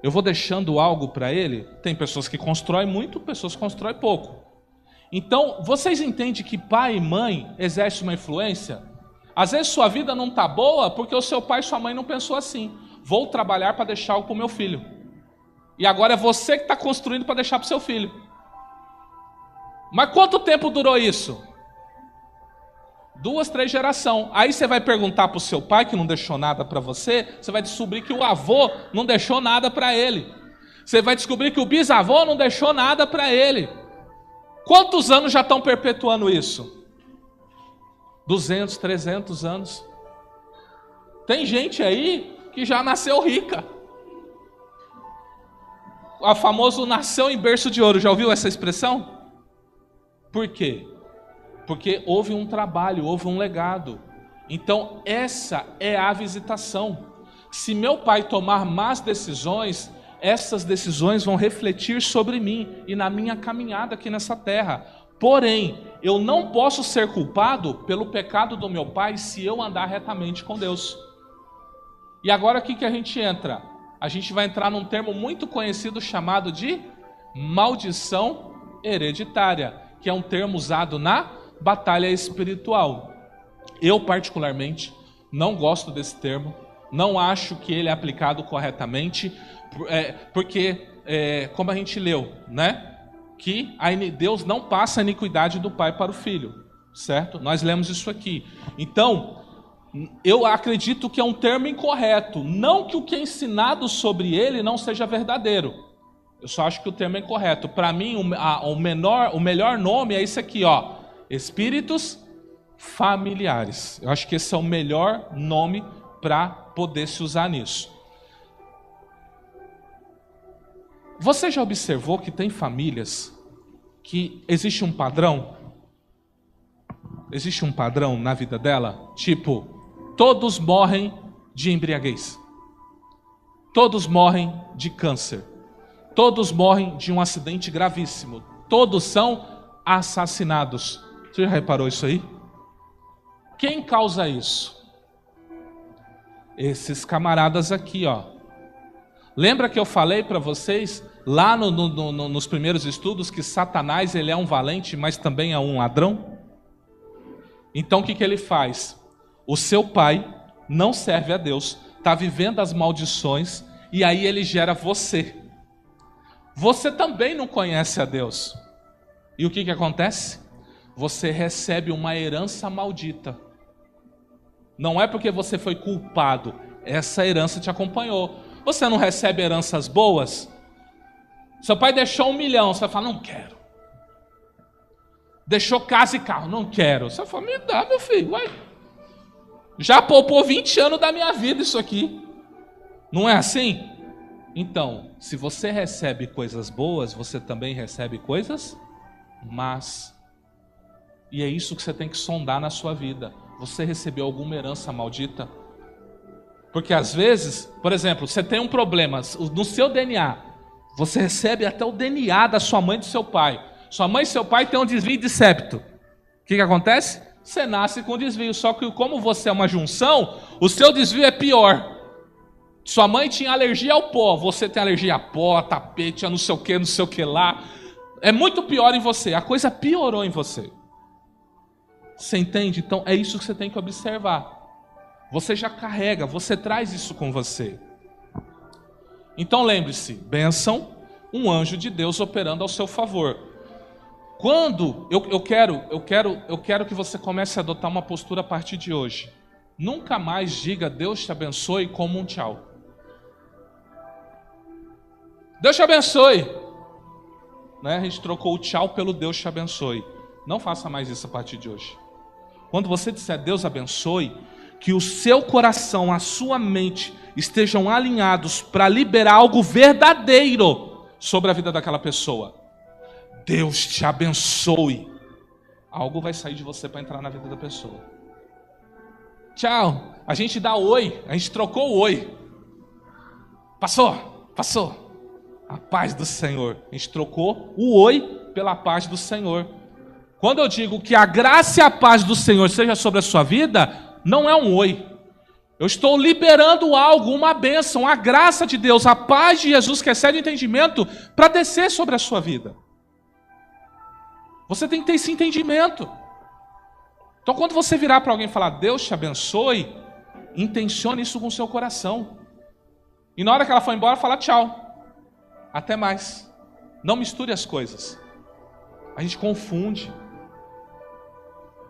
Eu vou deixando algo para ele? Tem pessoas que constroem muito, pessoas que constroem pouco. Então, vocês entendem que pai e mãe exercem uma influência? Às vezes sua vida não está boa porque o seu pai e sua mãe não pensou assim. Vou trabalhar para deixar algo para o meu filho. E agora é você que está construindo para deixar para o seu filho. Mas quanto tempo durou isso? 2, 3 gerações. Aí você vai perguntar para o seu pai que não deixou nada para você, você vai descobrir que o avô não deixou nada para ele. Você vai descobrir que o bisavô não deixou nada para ele. Quantos anos já estão perpetuando isso? 200, 300 anos. Tem gente aí que já nasceu rica. O famoso nasceu em berço de ouro. Já ouviu essa expressão? Por quê? Porque houve um trabalho, houve um legado. Então essa é a visitação. Se meu pai tomar más decisões, essas decisões vão refletir sobre mim e na minha caminhada aqui nessa terra. Porém, eu não posso ser culpado pelo pecado do meu pai se eu andar retamente com Deus. E agora aqui que a gente entra? A gente vai entrar num termo muito conhecido chamado de maldição hereditária, que é um termo usado na batalha espiritual. Eu, particularmente, não gosto desse termo, não acho que ele é aplicado corretamente, porque, como a gente leu, né? Que Deus não passa a iniquidade do pai para o filho, certo? Nós lemos isso aqui. Então, eu acredito que é um termo incorreto, não que o que é ensinado sobre ele não seja verdadeiro. Eu só acho que o termo é incorreto. Para mim, o melhor nome é esse aqui, ó, espíritos familiares. Eu acho que esse é o melhor nome para poder se usar nisso. Você já observou que tem famílias que existe um padrão? Existe um padrão na vida dela? Tipo, todos morrem de embriaguez. Todos morrem de câncer. Todos morrem de um acidente gravíssimo. Todos são assassinados. Você já reparou isso aí? Quem causa isso? Esses camaradas aqui, ó. Lembra que eu falei para vocês lá nos primeiros estudos que Satanás ele é um valente, mas também é um ladrão? Então o que ele faz? O seu pai não serve a Deus, está vivendo as maldições e aí ele gera você. Você também não conhece a Deus. E o que acontece? Você recebe uma herança maldita. Não é porque você foi culpado, essa herança te acompanhou. Você não recebe heranças boas? Seu pai deixou 1 milhão, você vai falar, não quero. Deixou casa e carro, não quero. Você fala, me dá, meu filho. Ué. Já poupou 20 anos da minha vida isso aqui. Não é assim? Então, se você recebe coisas boas, você também recebe coisas más. E é isso que você tem que sondar na sua vida. Você recebeu alguma herança maldita? Porque às vezes, por exemplo, você tem um problema no seu DNA. Você recebe até o DNA da sua mãe e do seu pai. Sua mãe e seu pai têm um desvio de septo. O que acontece? Você nasce com desvio. Só que como você é uma junção, o seu desvio é pior. Sua mãe tinha alergia ao pó. Você tem alergia a pó, a tapete, a não sei o que lá. É muito pior em você. A coisa piorou em você. Você entende? Então é isso que você tem que observar. Você já carrega, você traz isso com você. Então lembre-se, bênção, um anjo de Deus operando ao seu favor. Quando eu quero que você comece a adotar uma postura a partir de hoje. Nunca mais diga Deus te abençoe como um tchau. Deus te abençoe. Né? A gente trocou o tchau pelo Deus te abençoe. Não faça mais isso a partir de hoje. Quando você disser Deus abençoe, que o seu coração, a sua mente estejam alinhados para liberar algo verdadeiro sobre a vida daquela pessoa. Deus te abençoe. Algo vai sair de você para entrar na vida da pessoa. Tchau. A gente dá oi, a gente trocou o oi. Passou. A paz do Senhor. A gente trocou o oi pela paz do Senhor. Quando eu digo que a graça e a paz do Senhor seja sobre a sua vida, não é um oi. Eu estou liberando algo, uma bênção, a graça de Deus, a paz de Jesus que excede o entendimento para descer sobre a sua vida. Você tem que ter esse entendimento. Então, quando você virar para alguém e falar, Deus te abençoe, intencione isso com o seu coração. E na hora que ela for embora, fala tchau. Até mais. Não misture as coisas. A gente confunde.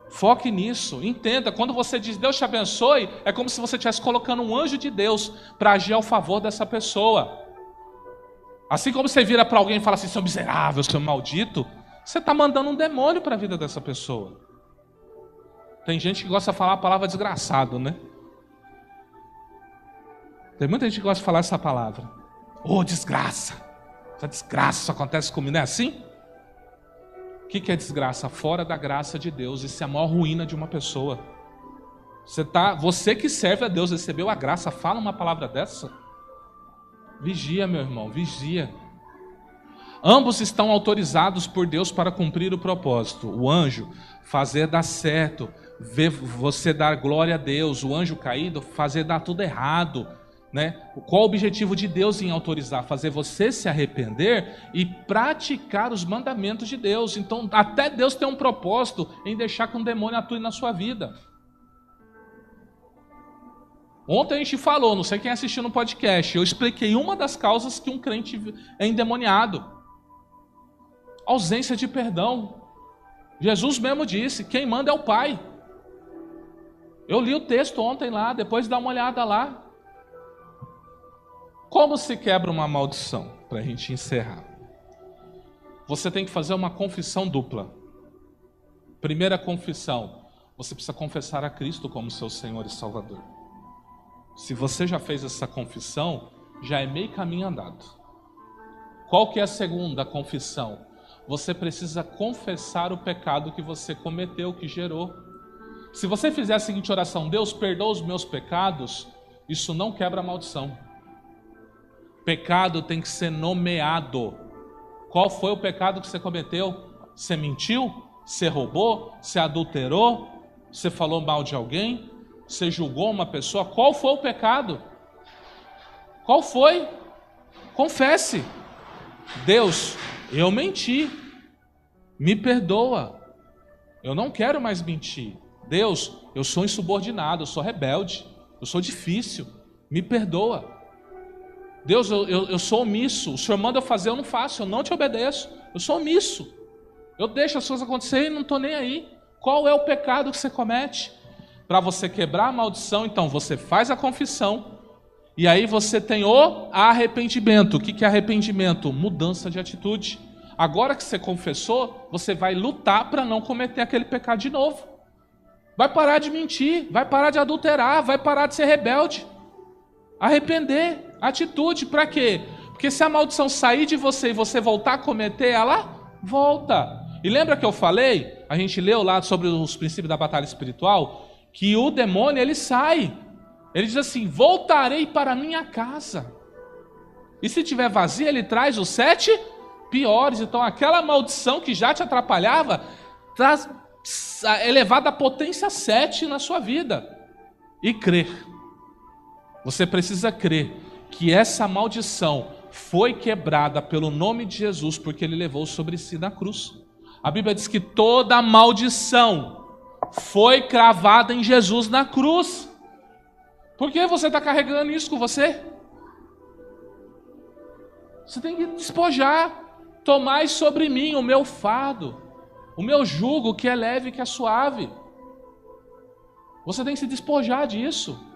Foque nisso. Entenda, quando você diz Deus te abençoe, é como se você estivesse colocando um anjo de Deus para agir ao favor dessa pessoa. Assim como você vira para alguém e fala assim, seu miserável, seu maldito, você está mandando um demônio para a vida dessa pessoa. Tem gente que gosta de falar a palavra desgraçado, né? Tem muita gente que gosta de falar essa palavra. Ô, desgraça. Essa desgraça só acontece comigo, não é assim? O que é desgraça? Fora da graça de Deus. Isso é a maior ruína de uma pessoa. Você que serve a Deus, recebeu a graça, fala uma palavra dessa? Vigia, meu irmão, vigia. Ambos estão autorizados por Deus para cumprir o propósito. O anjo, fazer dar certo, ver você dar glória a Deus. O anjo caído, fazer dar tudo errado. Né? Qual o objetivo de Deus em autorizar? Fazer você se arrepender e praticar os mandamentos de Deus. Então, até Deus tem um propósito em deixar que um demônio atue na sua vida. Ontem a gente falou, não sei quem assistiu no podcast, eu expliquei uma das causas que um crente é endemoniado. Ausência de perdão. Jesus mesmo disse, quem manda é o Pai. Eu li o texto ontem lá, depois dá uma olhada lá. Como se quebra uma maldição? Para a gente encerrar. Você tem que fazer uma confissão dupla. Primeira confissão, você precisa confessar a Cristo como seu Senhor e Salvador. Se você já fez essa confissão, já é meio caminho andado. Qual que é a segunda confissão? Você precisa confessar o pecado que você cometeu, que gerou. Se você fizer a seguinte oração, Deus, perdoa os meus pecados, isso não quebra a maldição. Pecado tem que ser nomeado. Qual foi o pecado que você cometeu? Você mentiu? Você roubou? Você adulterou? Você falou mal de alguém? Você julgou uma pessoa? Qual foi o pecado? Qual foi? Confesse. Deus, eu menti. Me perdoa. Eu não quero mais mentir. Deus, eu sou insubordinado, eu sou rebelde, eu sou difícil. Me perdoa. Deus, eu sou omisso. O Senhor manda eu fazer, eu não faço. Eu não te obedeço. Eu sou omisso. Eu deixo as coisas acontecerem e não estou nem aí. Qual é o pecado que você comete? Para você quebrar a maldição, então você faz a confissão. E aí você tem o arrependimento. O que é arrependimento? Mudança de atitude. Agora que você confessou, você vai lutar para não cometer aquele pecado de novo. Vai parar de mentir. Vai parar de adulterar. Vai parar de ser rebelde. Arrepender. Atitude, para quê? Porque se a maldição sair de você e você voltar a cometer, ela volta. E lembra que eu falei, a gente leu lá sobre os princípios da batalha espiritual, que o demônio, ele sai. Ele diz assim, voltarei para a minha casa. E se tiver vazia, ele traz os 7 piores. Então aquela maldição que já te atrapalhava, traz elevada a potência 7 na sua vida. E crer. Você precisa crer que essa maldição foi quebrada pelo nome de Jesus, porque ele levou sobre si na cruz. A Bíblia diz que toda maldição foi cravada em Jesus na cruz. Por que você está carregando isso com você? Você tem que despojar. Tomai sobre mim o meu fardo, o meu jugo que é leve e que é suave. Você tem que se despojar disso.